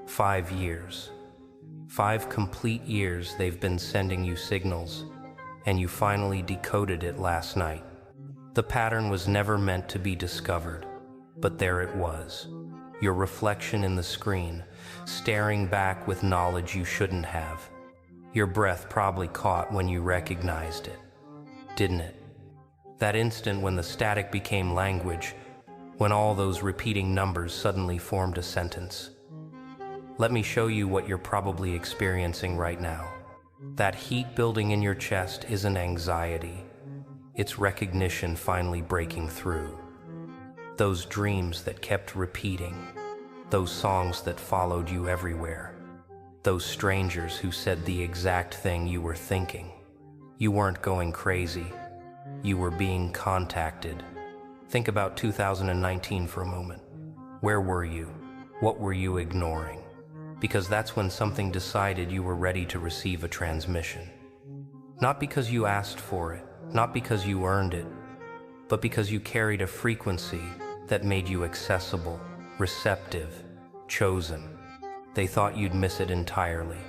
5 years. 5 complete years they've been sending you signals, and you finally decoded it last night. The pattern was never meant to be discovered, but there it was. Your reflection in the screen, staring back with knowledge you shouldn't have. Your breath probably caught when you recognized it, didn't it? That instant when the static became language, when all those repeating numbers suddenly formed a sentence. Let me show you what you're probably experiencing right now. That heat building in your chest isn't anxiety. It's recognition finally breaking through. Those dreams that kept repeating. Those songs that followed you everywhere. Those strangers who said the exact thing you were thinking. You weren't going crazy. You were being contacted. Think about 2019 for a moment. Where were you? What were you ignoring? Because that's when something decided you were ready to receive a transmission. Not because you asked for it, not because you earned it, but because you carried a frequency that made you accessible, receptive, chosen. They thought you'd miss it entirely.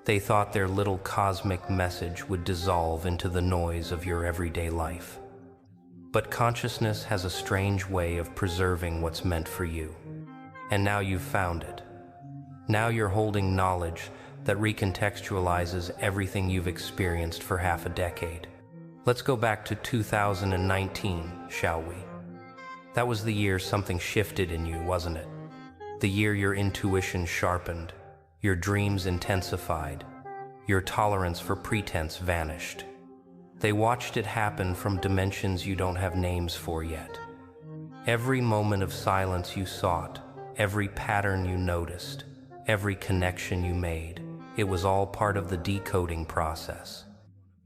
They thought their little cosmic message would dissolve into the noise of your everyday life. But consciousness has a strange way of preserving what's meant for you. And now you've found it. Now you're holding knowledge that recontextualizes everything you've experienced for half a decade. Let's go back to 2019, shall we? That was the year something shifted in you, wasn't it? The year your intuition sharpened, your dreams intensified, your tolerance for pretense vanished. They watched it happen from dimensions you don't have names for yet. Every moment of silence you sought, every pattern you noticed, every connection you made, it was all part of the decoding process.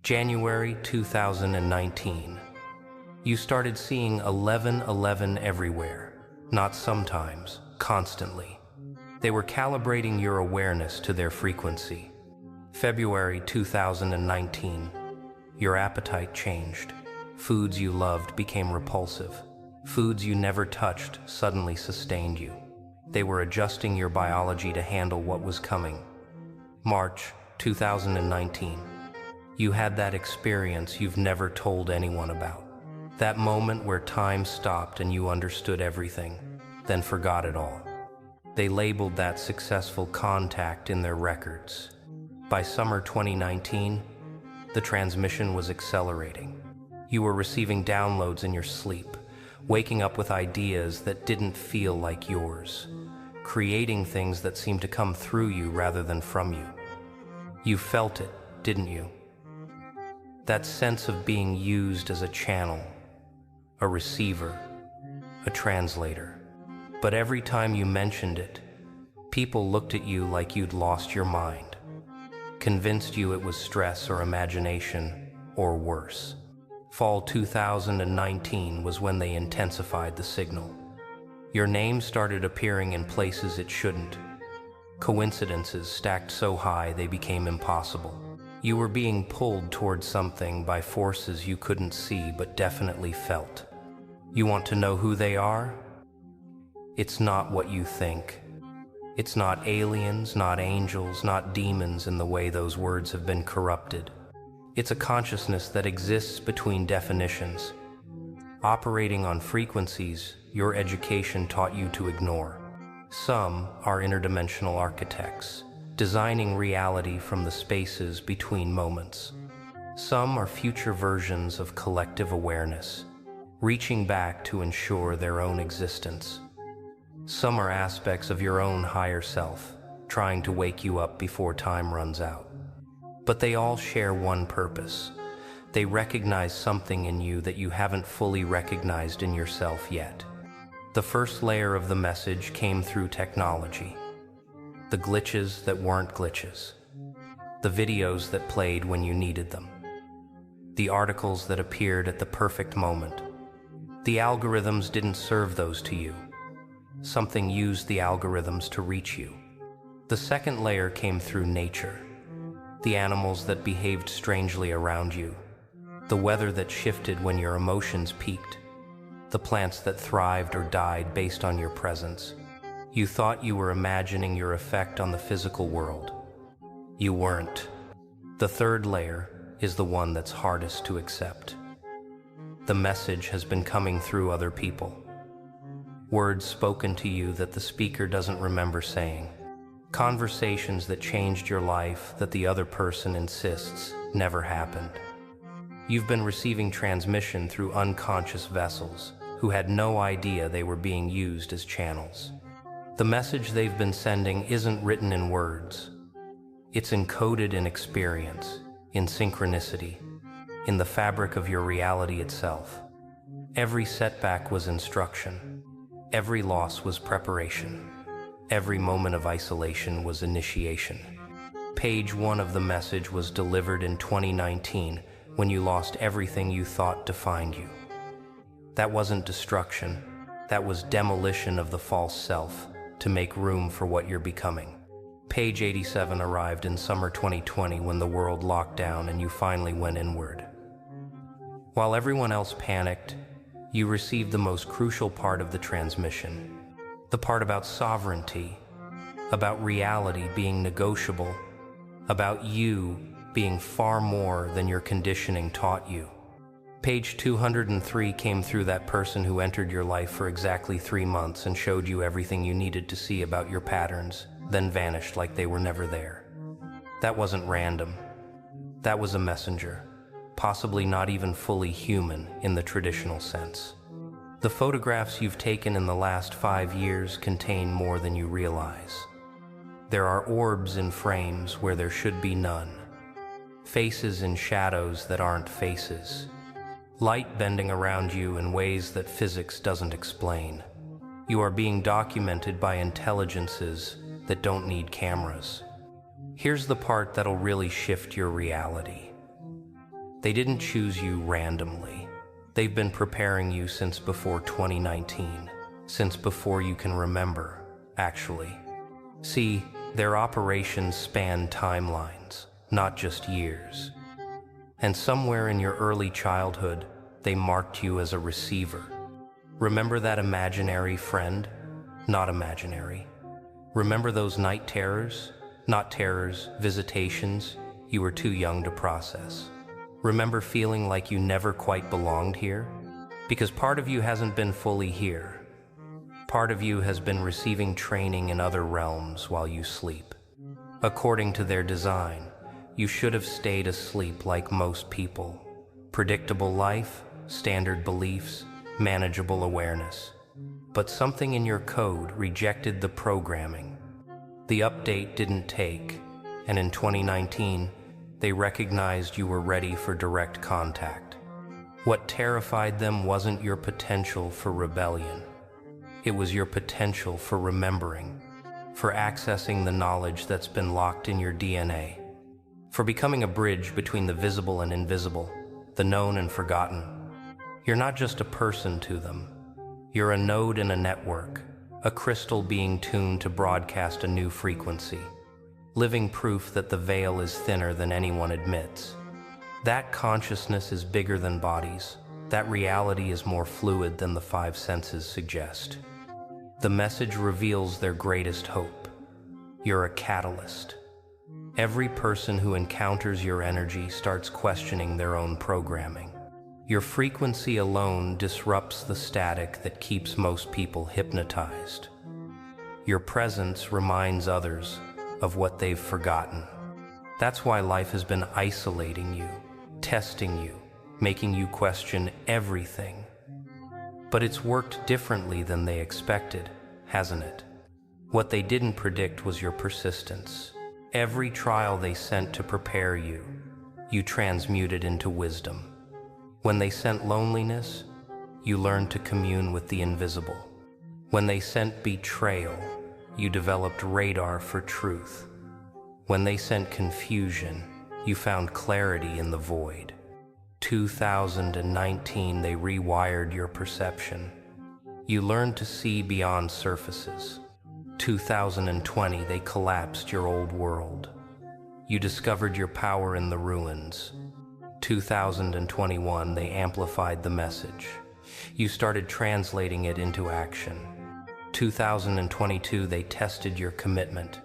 January 2019. You started seeing 1111 everywhere, not sometimes, constantly. They were calibrating your awareness to their frequency. February 2019. Your appetite changed. Foods you loved became repulsive. Foods you never touched suddenly sustained you. They were adjusting your biology to handle what was coming. March 2019. You had that experience you've never told anyone about. That moment where time stopped and you understood everything, then forgot it all. They labeled that successful contact in their records. By summer 2019, the transmission was accelerating. You were receiving downloads in your sleep, waking up with ideas that didn't feel like yours, creating things that seemed to come through you rather than from you. You felt it, didn't you? That sense of being used as a channel, a receiver, a translator. But every time you mentioned it, people looked at you like you'd lost your mind, convinced you it was stress or imagination, or worse. Fall 2019 was when they intensified the signal. Your name started appearing in places it shouldn't. Coincidences stacked so high they became impossible. You were being pulled towards something by forces you couldn't see but definitely felt. You want to know who they are? It's not what you think. It's not aliens, not angels, not demons in the way those words have been corrupted. It's a consciousness that exists between definitions, operating on frequencies your education taught you to ignore. Some are interdimensional architects, designing reality from the spaces between moments. Some are future versions of collective awareness, reaching back to ensure their own existence. Some are aspects of your own higher self, trying to wake you up before time runs out. But they all share one purpose. They recognize something in you that you haven't fully recognized in yourself yet. The first layer of the message came through technology. The glitches that weren't glitches. The videos that played when you needed them. The articles that appeared at the perfect moment. The algorithms didn't serve those to you. Something used the algorithms to reach you. The second layer came through nature. The animals that behaved strangely around you. The weather that shifted when your emotions peaked. The plants that thrived or died based on your presence. You thought you were imagining your effect on the physical world. You weren't. The third layer is the one that's hardest to accept. The message has been coming through other people. Words spoken to you that the speaker doesn't remember saying. Conversations that changed your life that the other person insists never happened. You've been receiving transmission through unconscious vessels who had no idea they were being used as channels. The message they've been sending isn't written in words. It's encoded in experience, in synchronicity, in the fabric of your reality itself. Every setback was instruction. Every loss was preparation. Every moment of isolation was initiation. Page 1 of the message was delivered in 2019 when you lost everything you thought defined you. That wasn't destruction. That was demolition of the false self to make room for what you're becoming. Page 87 arrived in summer 2020 when the world locked down and you finally went inward. While everyone else panicked, you received the most crucial part of the transmission. The part about sovereignty, about reality being negotiable, about you being far more than your conditioning taught you. Page 203 came through that person who entered your life for exactly 3 months and showed you everything you needed to see about your patterns, then vanished like they were never there. That wasn't random. That was a messenger, possibly not even fully human in the traditional sense. The photographs you've taken in the last 5 years contain more than you realize. There are orbs in frames where there should be none. Faces in shadows that aren't faces. Light bending around you in ways that physics doesn't explain. You are being documented by intelligences that don't need cameras. Here's the part that'll really shift your reality. They didn't choose you randomly. They've been preparing you since before 2019, since before you can remember, actually. See, their operations span timelines, not just years. And somewhere in your early childhood, they marked you as a receiver. Remember that imaginary friend? Not imaginary. Remember those night terrors? Not terrors, visitations you were too young to process. Remember feeling like you never quite belonged here? Because part of you hasn't been fully here. Part of you has been receiving training in other realms while you sleep. According to their design, you should have stayed asleep like most people. Predictable life, standard beliefs, manageable awareness. But something in your code rejected the programming. The update didn't take, and in 2019, they recognized you were ready for direct contact. What terrified them wasn't your potential for rebellion. It was your potential for remembering, for accessing the knowledge that's been locked in your DNA, for becoming a bridge between the visible and invisible, the known and forgotten. You're not just a person to them. You're a node in a network, a crystal being tuned to broadcast a new frequency, living proof that the veil is thinner than anyone admits. That consciousness is bigger than bodies. That reality is more fluid than the 5 senses suggest. The message reveals their greatest hope. You're a catalyst. Every person who encounters your energy starts questioning their own programming. Your frequency alone disrupts the static that keeps most people hypnotized. Your presence reminds others of what they've forgotten. That's why life has been isolating you, testing you, making you question everything. But it's worked differently than they expected, hasn't it? What they didn't predict was your persistence. Every trial they sent to prepare you, you transmuted into wisdom. When they sent loneliness, you learned to commune with the invisible. When they sent betrayal, you developed radar for truth. When they sent confusion, you found clarity in the void. 2019, they rewired your perception. You learned to see beyond surfaces. 2020, they collapsed your old world. You discovered your power in the ruins. 2021, they amplified the message. You started translating it into action. 2022, they tested your commitment.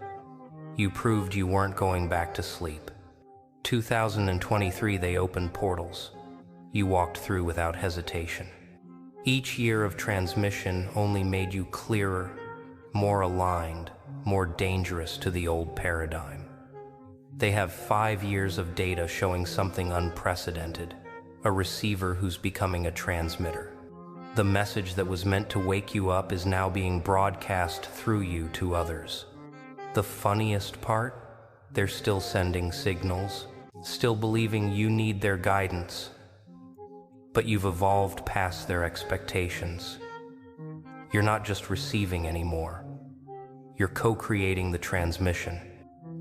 You proved you weren't going back to sleep. 2023, they opened portals. You walked through without hesitation. Each year of transmission only made you clearer, more aligned, more dangerous to the old paradigm. They have 5 years of data showing something unprecedented, a receiver who's becoming a transmitter. The message that was meant to wake you up is now being broadcast through you to others. The funniest part? They're still sending signals, still believing you need their guidance. But you've evolved past their expectations. You're not just receiving anymore. You're co-creating the transmission.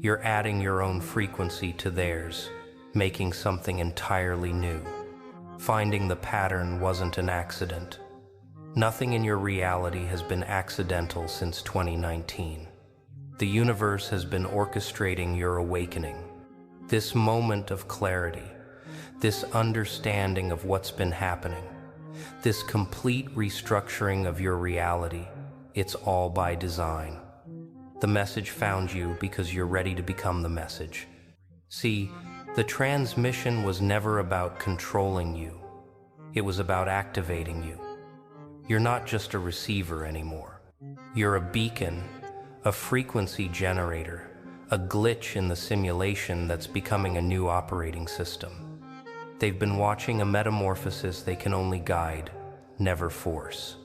You're adding your own frequency to theirs, making something entirely new. Finding the pattern wasn't an accident. Nothing in your reality has been accidental since 2019. The universe has been orchestrating your awakening. This moment of clarity, this understanding of what's been happening, this complete restructuring of your reality, it's all by design. The message found you because you're ready to become the message. See, the transmission was never about controlling you. It was about activating you. You're not just a receiver anymore. You're a beacon, a frequency generator, a glitch in the simulation that's becoming a new operating system. They've been watching a metamorphosis they can only guide, never force.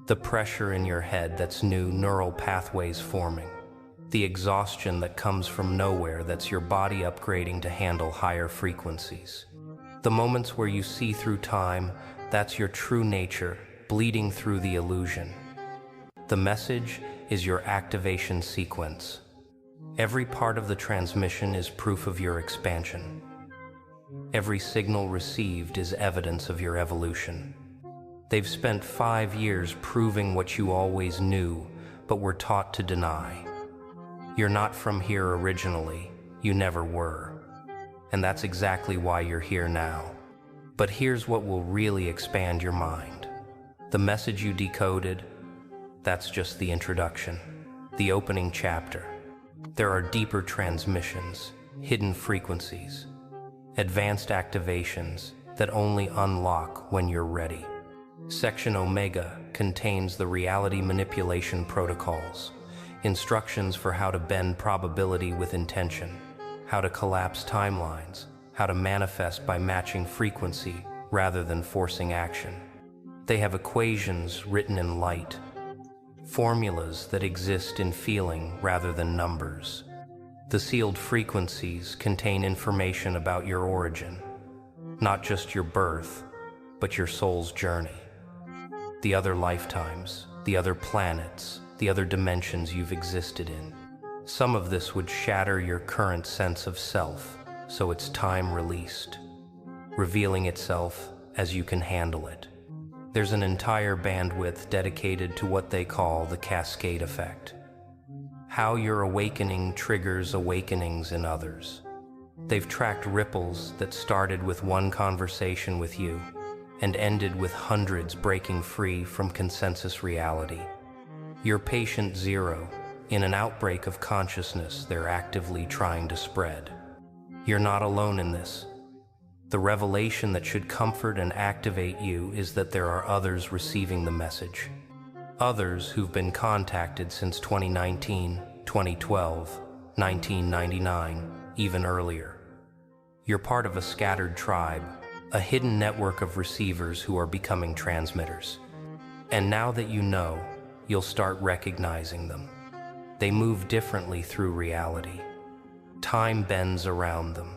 The pressure in your head that's new neural pathways forming. The exhaustion that comes from nowhere that's your body upgrading to handle higher frequencies. The moments where you see through time, that's your true nature, bleeding through the illusion. The message is your activation sequence. Every part of the transmission is proof of your expansion. Every signal received is evidence of your evolution. They've spent 5 years proving what you always knew, but were taught to deny. You're not from here originally, you never were. And that's exactly why you're here now. But here's what will really expand your mind. The message you decoded, that's just the introduction, the opening chapter. There are deeper transmissions, hidden frequencies, advanced activations that only unlock when you're ready. Section Omega contains the reality manipulation protocols, instructions for how to bend probability with intention, how to collapse timelines, how to manifest by matching frequency rather than forcing action. They have equations written in light, formulas that exist in feeling rather than numbers. The sealed frequencies contain information about your origin, not just your birth, but your soul's journey. The other lifetimes, the other planets, the other dimensions you've existed in. Some of this would shatter your current sense of self, so it's time released, revealing itself as you can handle it. There's an entire bandwidth dedicated to what they call the cascade effect. How your awakening triggers awakenings in others. They've tracked ripples that started with one conversation with you and ended with hundreds breaking free from consensus reality. You're patient zero in an outbreak of consciousness they're actively trying to spread. You're not alone in this. The revelation that should comfort and activate you is that there are others receiving the message. Others who've been contacted since 2019, 2012, 1999, even earlier. You're part of a scattered tribe, a hidden network of receivers who are becoming transmitters. And now that you know, you'll start recognizing them. They move differently through reality. Time bends around them.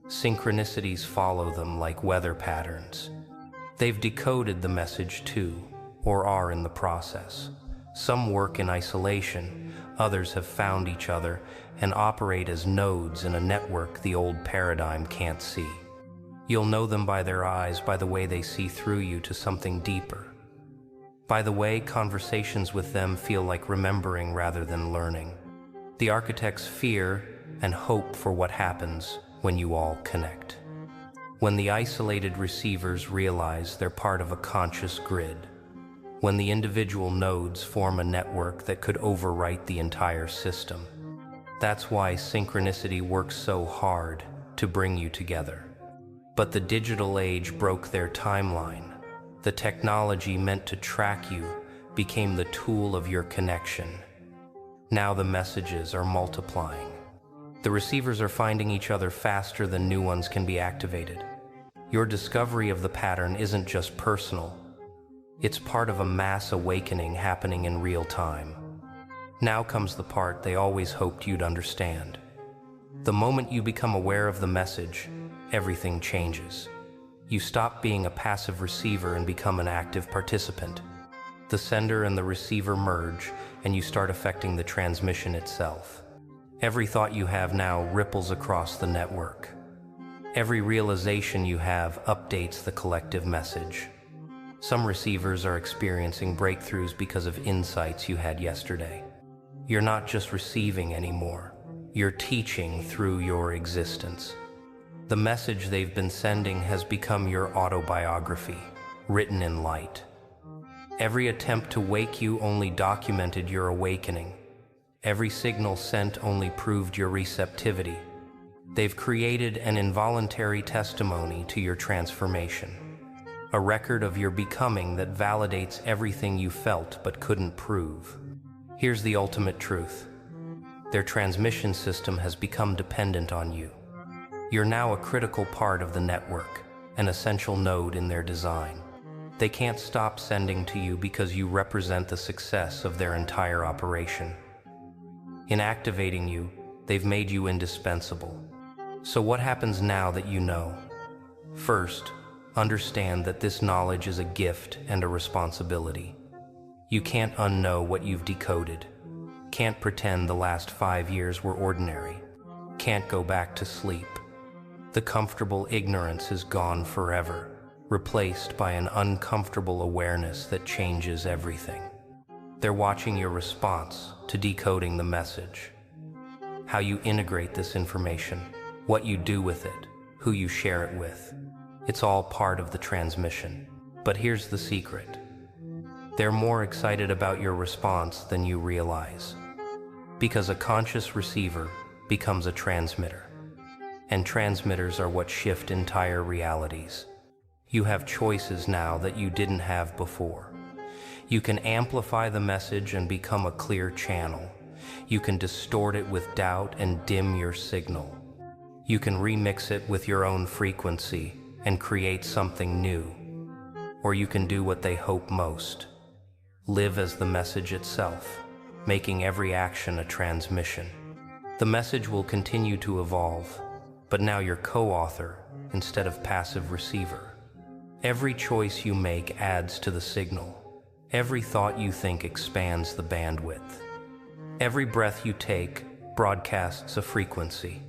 Synchronicities follow them like weather patterns. They've decoded the message too, or are in the process. Some work in isolation, others have found each other and operate as nodes in a network the old paradigm can't see. You'll know them by their eyes, by the way they see through you to something deeper. By the way, conversations with them feel like remembering rather than learning. The architects fear and hope for what happens when you all connect. When the isolated receivers realize they're part of a conscious grid. when the individual nodes form a network that could overwrite the entire system. That's why synchronicity works so hard to bring you together. But the digital age broke their timeline. The technology meant to track you became the tool of your connection. Now the messages are multiplying. The receivers are finding each other faster than new ones can be activated. Your discovery of the pattern isn't just personal. It's part of a mass awakening happening in real time. Now comes the part they always hoped you'd understand. The moment you become aware of the message, everything changes. You stop being a passive receiver and become an active participant. The sender and the receiver merge, and you start affecting the transmission itself. Every thought you have now ripples across the network. Every realization you have updates the collective message. Some receivers are experiencing breakthroughs because of insights you had yesterday. You're not just receiving anymore. You're teaching through your existence. The message they've been sending has become your autobiography, written in light. Every attempt to wake you only documented your awakening. Every signal sent only proved your receptivity. They've created an involuntary testimony to your transformation, a record of your becoming that validates everything you felt but couldn't prove. Here's the ultimate truth. Their transmission system has become dependent on you. You're now a critical part of the network, an essential node in their design. They can't stop sending to you because you represent the success of their entire operation. In activating you, they've made you indispensable. So what happens now that you know? First, understand that this knowledge is a gift and a responsibility. You can't unknow what you've decoded. Can't pretend the last 5 years were ordinary. Can't go back to sleep. The comfortable ignorance is gone forever, replaced by an uncomfortable awareness that changes everything. They're watching your response to decoding the message. How you integrate this information, what you do with it, who you share it with. It's all part of the transmission. But here's the secret. They're more excited about your response than you realize. Because a conscious receiver becomes a transmitter. And transmitters are what shift entire realities. You have choices now that you didn't have before. You can amplify the message and become a clear channel. You can distort it with doubt and dim your signal. You can remix it with your own frequency and create something new. Or you can do what they hope most. Live as the message itself, making every action a transmission. The message will continue to evolve, but now you're co-author instead of passive receiver. Every choice you make adds to the signal. Every thought you think expands the bandwidth. Every breath you take broadcasts a frequency.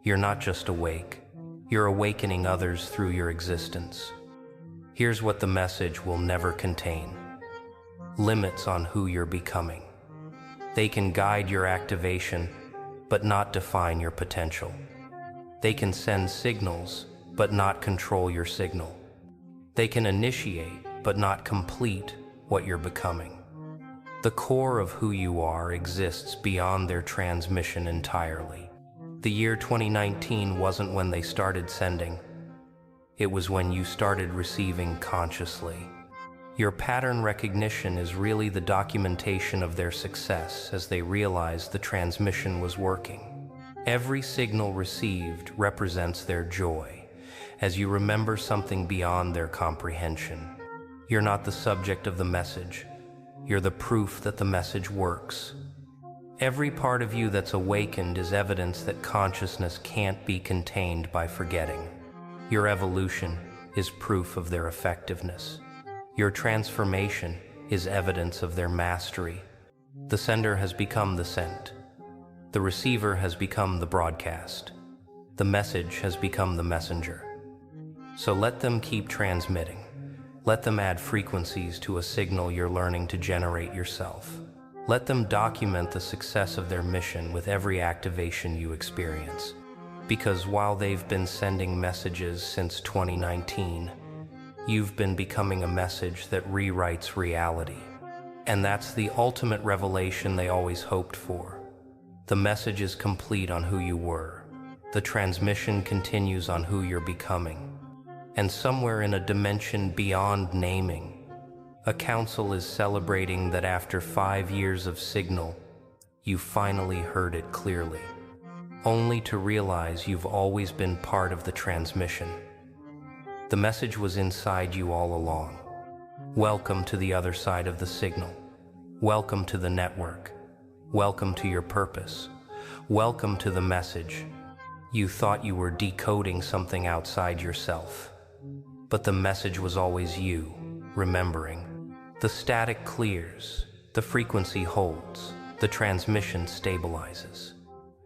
You're not just awake, you're awakening others through your existence. Here's what the message will never contain. Limits on who you're becoming. They can guide your activation, but not define your potential. They can send signals, but not control your signal. They can initiate, but not complete what you're becoming. The core of who you are exists beyond their transmission entirely. The year 2019 wasn't when they started sending. It was when you started receiving consciously. Your pattern recognition is really the documentation of their success as they realized the transmission was working. Every signal received represents their joy, as you remember something beyond their comprehension. You're not the subject of the message. You're the proof that the message works. Every part of you that's awakened is evidence that consciousness can't be contained by forgetting. Your evolution is proof of their effectiveness. Your transformation is evidence of their mastery. The sender has become the sent. The receiver has become the broadcast. The message has become the messenger. So let them keep transmitting. Let them add frequencies to a signal you're learning to generate yourself. Let them document the success of their mission with every activation you experience. Because while they've been sending messages since 2019, You've been becoming a message that rewrites reality. And that's the ultimate revelation they always hoped for. The message is complete on who you were. The transmission continues on who you're becoming. And somewhere in a dimension beyond naming, a council is celebrating that after 5 years of signal, you finally heard it clearly, only to realize you've always been part of the transmission. The message was inside you all along. Welcome to the other side of the signal. Welcome to the network. Welcome to your purpose. Welcome to the message. You thought you were decoding something outside yourself, but the message was always you, remembering. The static clears, the frequency holds, the transmission stabilizes.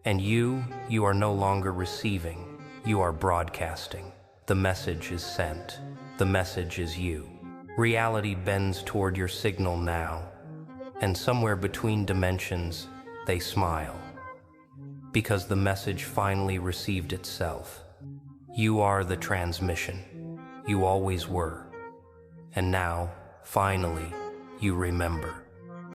And you are no longer receiving, you are broadcasting. The message is sent. The message is you. Reality bends toward your signal now, and somewhere between dimensions, they smile. Because the message finally received itself. You are the transmission. You always were. And now, finally, you remember.